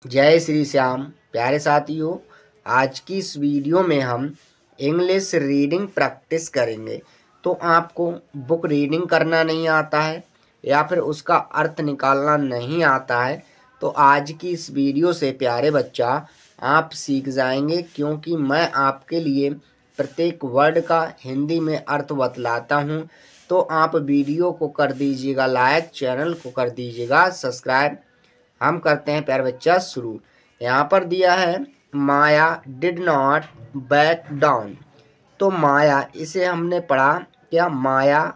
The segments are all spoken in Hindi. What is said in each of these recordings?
जय श्री श्याम प्यारे साथियों। आज की इस वीडियो में हम इंग्लिश रीडिंग प्रैक्टिस करेंगे। तो आपको बुक रीडिंग करना नहीं आता है या फिर उसका अर्थ निकालना नहीं आता है तो आज की इस वीडियो से प्यारे बच्चा आप सीख जाएंगे, क्योंकि मैं आपके लिए प्रत्येक वर्ड का हिंदी में अर्थ बतलाता हूँ। तो आप वीडियो को कर दीजिएगा लाइक, चैनल को कर दीजिएगा सब्सक्राइब। हम करते हैं प्यारे बच्चा शुरू। यहाँ पर दिया है माया डिड नॉट बैक डाउन। तो माया, इसे हमने पढ़ा क्या? माया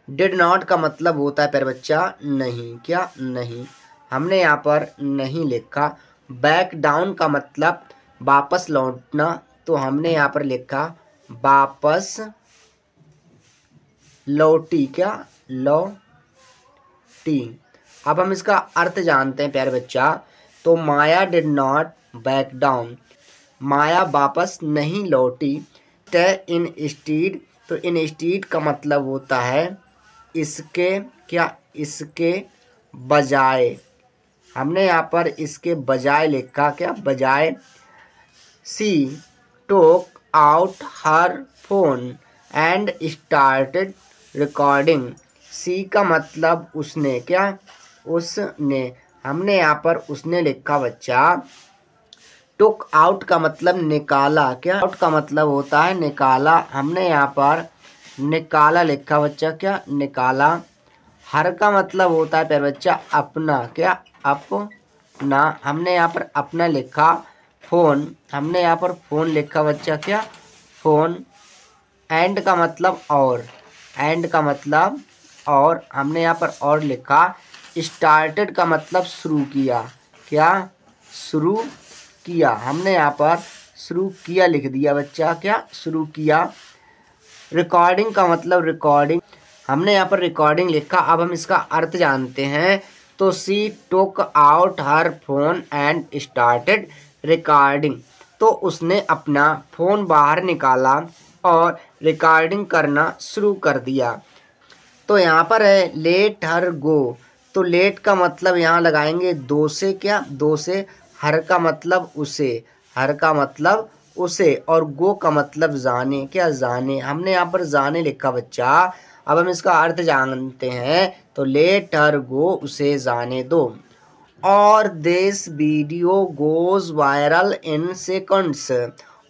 डिड नॉट का मतलब होता है प्यारे बच्चा नहीं। क्या? नहीं। हमने यहाँ पर नहीं लिखा। बैक डाउन का मतलब वापस लौटना, तो हमने यहाँ पर लिखा वापस लौटी। क्या? लौटी। अब हम इसका अर्थ जानते हैं प्यारे बच्चा। तो माया डिड नॉट बैक डाउन, माया वापस नहीं लौटी। टे इन स्टीड, तो इन स्टीड का मतलब होता है इसके। क्या? इसके बजाय। हमने यहाँ पर इसके बजाय लिखा। क्या? बजाय। She took out her phone and started recording. She का मतलब उसने। क्या? उसने। हमने यहाँ पर उसने लिखा बच्चा। टुक आउट का मतलब निकाला। क्या? आउट का मतलब होता है निकाला। हमने यहाँ पर निकाला लिखा बच्चा। क्या? निकाला। हर का मतलब होता है प्यारे बच्चा अपना। क्या? अपना। हमने यहाँ पर अपना लिखा। फोन, हमने यहाँ पर फोन लिखा बच्चा। क्या? फोन। एंड का मतलब और, एंड का मतलब और, हमने यहाँ पर और लिखा। स्टार्टेड का मतलब शुरू किया। क्या? शुरू किया। हमने यहाँ पर शुरू किया लिख दिया बच्चा। क्या? शुरू किया। रिकॉर्डिंग का मतलब रिकॉर्डिंग, हमने यहाँ पर रिकॉर्डिंग लिखा। अब हम इसका अर्थ जानते हैं। तो she took out her phone and started recording, तो उसने अपना फ़ोन बाहर निकाला और रिकॉर्डिंग करना शुरू कर दिया। तो यहाँ पर है लेट हर गो। तो लेट का मतलब यहाँ लगाएंगे दो से। क्या? दो से। हर का मतलब उसे, हर का मतलब उसे, और गो का मतलब जाने। क्या? जाने। हमने यहाँ पर जाने लिखा बच्चा। अब हम इसका अर्थ जानते हैं। तो लेट हर गो, उसे जाने दो। और this video goes viral in seconds.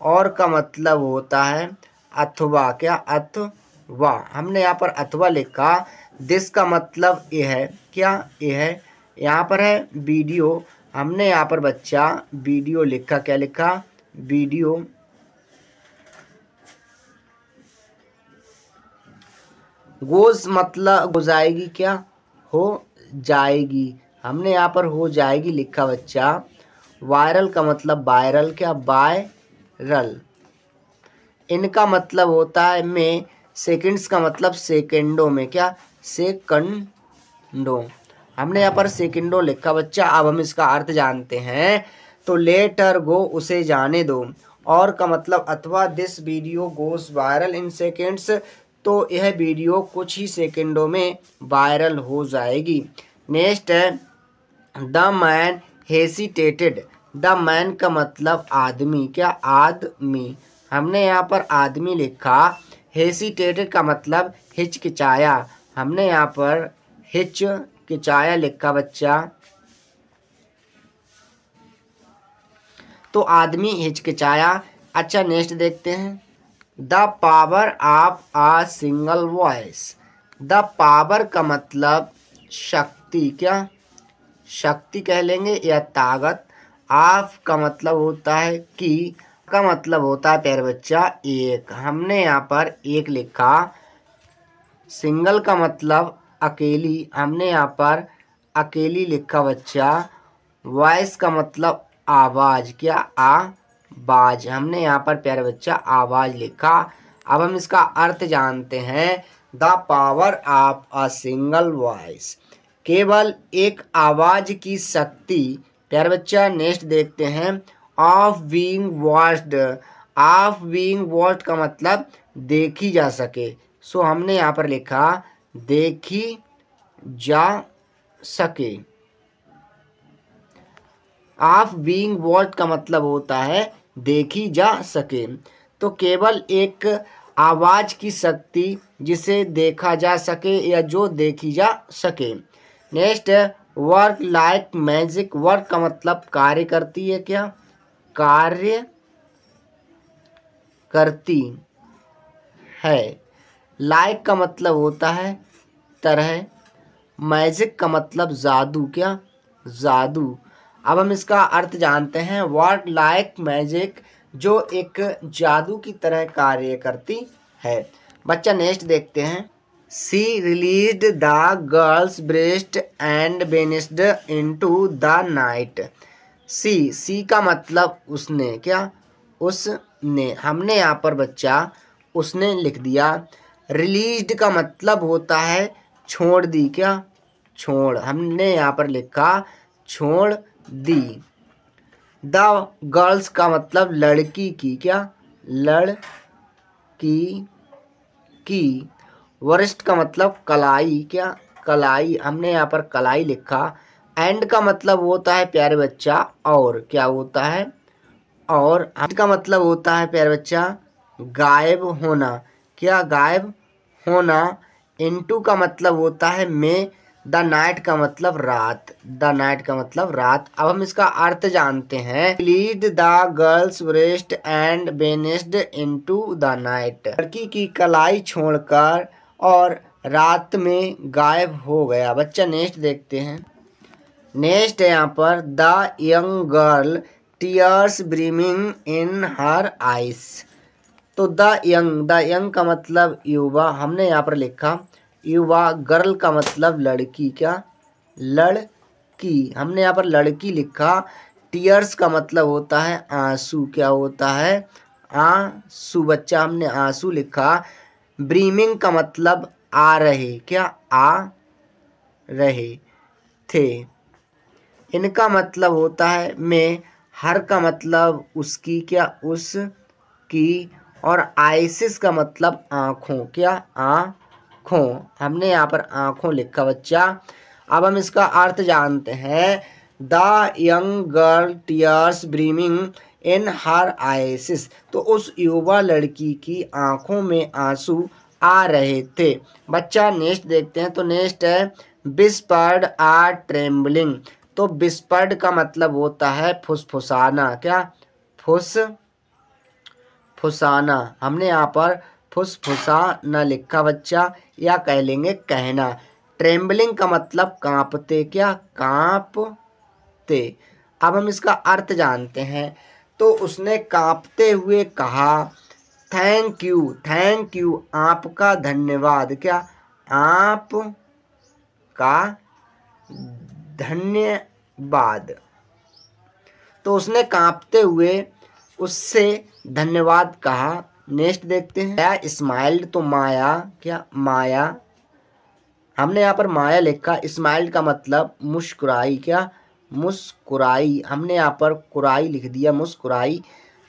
और का मतलब होता है अथवा। क्या? अथवा। हमने यहाँ पर अथवा लिखा। दिस का मतलब यह है। क्या? यह है। यहाँ पर है वीडियो, हमने यहाँ पर बच्चा वीडियो लिखा। क्या लिखा? वीडियो। गोज मतलब हो जाएगी। क्या? हो जाएगी। हमने यहाँ पर हो जाएगी लिखा बच्चा। वायरल का मतलब वायरल। क्या? वायरल। इनका मतलब होता है में। सेकंड्स का मतलब सेकंडों में। क्या? सेकंडों। हमने यहाँ पर सेकंडों लिखा बच्चा। अब हम इसका अर्थ जानते हैं। तो लेट हर गो, उसे जाने दो। और का मतलब अथवा this video goes viral in seconds, तो यह वीडियो कुछ ही सेकंडों में वायरल हो जाएगी। नेक्स्ट है द मैन हेसिटेटेड। द मैन का मतलब आदमी। क्या? आदमी। हमने यहाँ पर आदमी लिखा। हेसिटेटेड का मतलब हिचकिचाया। हमने यहाँ पर हिचकिचाया लिखा बच्चा। तो आदमी हिचकिचाया। अच्छा, नेक्स्ट देखते हैं। The power of a single voice. The power का मतलब शक्ति। क्या? शक्ति कह लेंगे या ताकत। ऑफ का मतलब होता है कि, का मतलब होता है प्यारे बच्चा एक। हमने यहाँ पर एक लिखा। सिंगल का मतलब अकेली, हमने यहाँ पर अकेली लिखा बच्चा। वॉइस का मतलब आवाज़। क्या? आवाज़। हमने यहाँ पर प्यारे बच्चा आवाज़ लिखा। अब हम इसका अर्थ जानते हैं। The power of a single voice, केवल एक आवाज़ की शक्ति। प्यारे बच्चा नेक्स्ट देखते हैं। Of being watched. Of being watched का मतलब देखी जा सके। सो हमने यहाँ पर लिखा देखी जा सके। ऑफ बीइंग वॉच्ड का मतलब होता है देखी जा सके। तो केवल एक आवाज़ की शक्ति जिसे देखा जा सके या जो देखी जा सके। नेक्स्ट है वर्क लाइक मैजिक। वर्क का मतलब कार्य करती है, क्या कार्य करती है। लाइक का मतलब होता है तरह। मैजिक का मतलब जादू, क्या जादू। अब हम इसका अर्थ जानते हैं। वर्क लाइक मैजिक, जो एक जादू की तरह कार्य करती है। बच्चा नेक्स्ट देखते हैं। She released the girl's breast and vanished into the night. She का मतलब उसने, क्या उसने। हमने यहाँ पर बच्चा उसने लिख दिया। रिलीज्ड का मतलब होता है छोड़ दी, क्या छोड़। हमने यहाँ पर लिखा छोड़ दी। द गर्ल्स का मतलब लड़की की, क्या लड़की की। वरिष्ठ का मतलब कलाई, क्या कलाई। हमने यहाँ पर कलाई लिखा। एंड का मतलब होता है प्यारे बच्चा और, क्या होता है और। का मतलब होता है प्यारे बच्चा गायब होना, क्या गायब होना। इनटू का मतलब होता है में। द नाइट का मतलब रात, द नाइट का मतलब रात। अब हम इसका अर्थ जानते हैं। Lead the girl's breast and vanished into the night. लड़की की कलाई छोड़कर और रात में गायब हो गया। बच्चा नेक्स्ट देखते हैं। नेक्स्ट है यहाँ पर the young girl tears brimming in her eyes. तो द यंग का मतलब युवा। हमने यहाँ पर लिखा युवा। गर्ल का मतलब लड़की, क्या लड़की। हमने यहाँ पर लड़की लिखा। टीयर्स का मतलब होता है आंसू, क्या होता है आंसू। बच्चा हमने आंसू लिखा। ब्रीमिंग का मतलब आ रहे, क्या आ रहे थे। इनका मतलब होता है मैं। हर का मतलब उसकी, क्या उसकी। और आइसिस का मतलब आँखों, क्या आँखों। हमने यहाँ पर आँखों लिखा बच्चा। अब हम इसका अर्थ जानते हैं। The young girl tears brimming in her eyes. तो उस युवा लड़की की आँखों में आंसू आ रहे थे। बच्चा नेक्स्ट देखते हैं। तो नेक्स्ट है विस्पर्ड आर ट्रेम्बलिंग। तो विस्पर्ड का मतलब होता है फुसफुसाना, क्या फुसफुसाना। हमने यहाँ पर फुसफुसाना लिखा बच्चा, या कह लेंगे कहना। ट्रेम्बलिंग का मतलब कांपते, क्या कांपते। अब हम इसका अर्थ जानते हैं। तो उसने कांपते हुए कहा थैंक यू आपका धन्यवाद, क्या आपका धन्यवाद। तो उसने कांपते हुए उससे धन्यवाद कहा। नेक्स्ट देखते हैं। माया स्माइल्ड। तो माया, क्या माया। हमने यहाँ पर माया लिखा। स्माइल्ड का मतलब मुस्कुराई, क्या मुस्कुराई। हमने यहाँ पर कुराई लिख दिया, मुस्कुराई।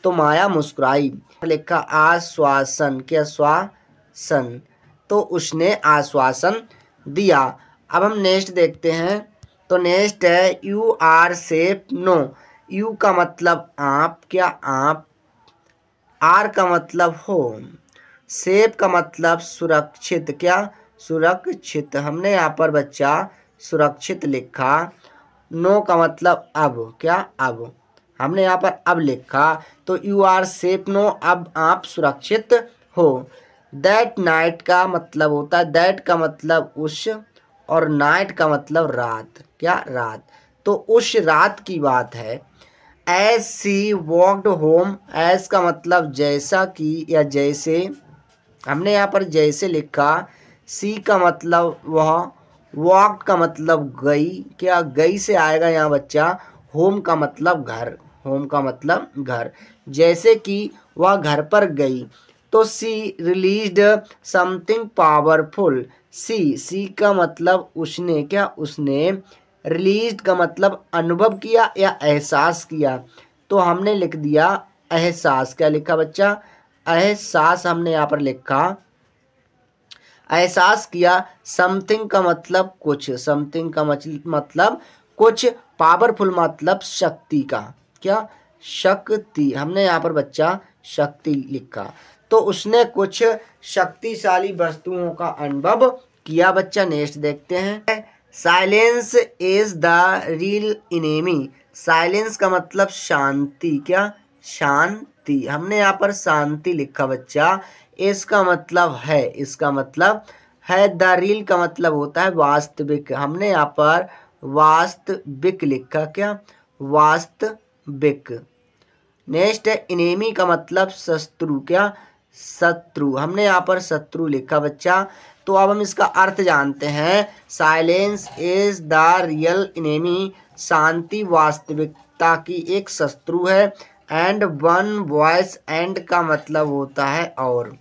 तो माया मुस्कुराई। लिखा आश्वासन, क्या आश्वासन। तो उसने आश्वासन दिया। अब हम नेक्स्ट देखते हैं। तो नेक्स्ट है you are safe no. You का मतलब आप, क्या आप। आर का मतलब हो। सेफ का मतलब सुरक्षित, क्या सुरक्षित। हमने यहाँ पर बच्चा सुरक्षित लिखा। नो का मतलब अब, क्या अब। हमने यहाँ पर अब लिखा। तो यू आर सेफ नो, अब आप सुरक्षित हो। दैट नाइट का मतलब होता है, दैट का मतलब उस, और नाइट का मतलब रात, क्या रात। तो उस रात की बात है। एज सी वॉकड होम। एज का मतलब जैसा कि या जैसे। हमने यहाँ पर जैसे लिखा। सी का मतलब वह। वॉकड का मतलब गई, क्या गई से आएगा यहाँ बच्चा। होम का मतलब घर, होम का मतलब घर। जैसे कि वह घर पर गई। तो सी रिलीज्ड समथिंग पावरफुल। सी का मतलब उसने, क्या उसने। रिलीज्ड का मतलब अनुभव किया या एहसास किया। तो हमने लिख दिया एहसास। क्या लिखा बच्चा एहसास। हमने यहाँ पर लिखा एहसास किया। समथिंग का मतलब कुछ, समथिंग का मतलब कुछ पावरफुल मतलब शक्ति का, क्या शक्ति, हमने यहाँ पर बच्चा शक्ति लिखा। तो उसने कुछ शक्तिशाली वस्तुओं का अनुभव किया बच्चा। नेक्स्ट देखते हैं, silence is the real enemy. Silence का मतलब शांति, क्या शांति, हमने यहाँ पर शांति लिखा बच्चा। इसका मतलब है, इसका मतलब है, द रियल का मतलब होता है वास्तविक, हमने यहाँ पर वास्तविक लिखा, क्या वास्तविक। नेक्स्ट है, इनेमी का मतलब शत्रु, क्या शत्रु, हमने यहाँ पर शत्रु लिखा बच्चा। तो अब हम इसका अर्थ जानते हैं। Silence is the real enemy, शांति वास्तविकता की एक शत्रु है। एंड वन वॉइस, एंड का मतलब होता है और,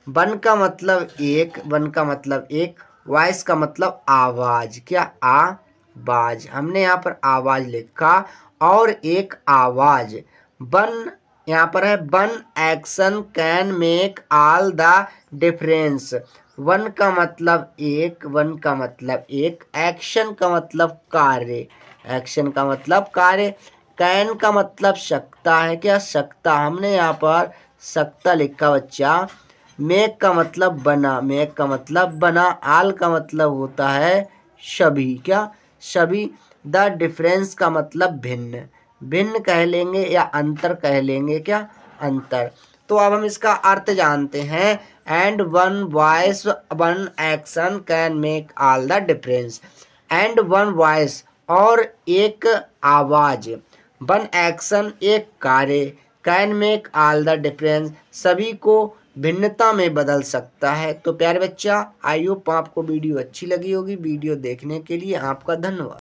वन का मतलब एक, वन का मतलब एक, वॉइस का मतलब आवाज, क्या आवाज, हमने यहाँ पर आवाज लिखा और एक आवाज। वन यहाँ पर है, one action can make all the difference. One का मतलब एक, वन का मतलब एक, एक्शन का मतलब कार्य, एक्शन का मतलब कार्य, कैन का मतलब सकता है, क्या सकता, हमने यहाँ पर सकता लिखा बच्चा। मेक का मतलब बना, मेक का मतलब बना, आल का मतलब होता है सभी, क्या सभी। द डिफरेंस का मतलब भिन्न, भिन्न कह लेंगे या अंतर कह लेंगे, क्या अंतर। तो अब हम इसका अर्थ जानते हैं। And one voice one action can make all the difference. And one voice, और एक आवाज, वन एक्शन एक कार्य, can make all the difference, सभी को भिन्नता में बदल सकता है। तो प्यारे बच्चा, आई होप आपको वीडियो अच्छी लगी होगी। वीडियो देखने के लिए आपका धन्यवाद।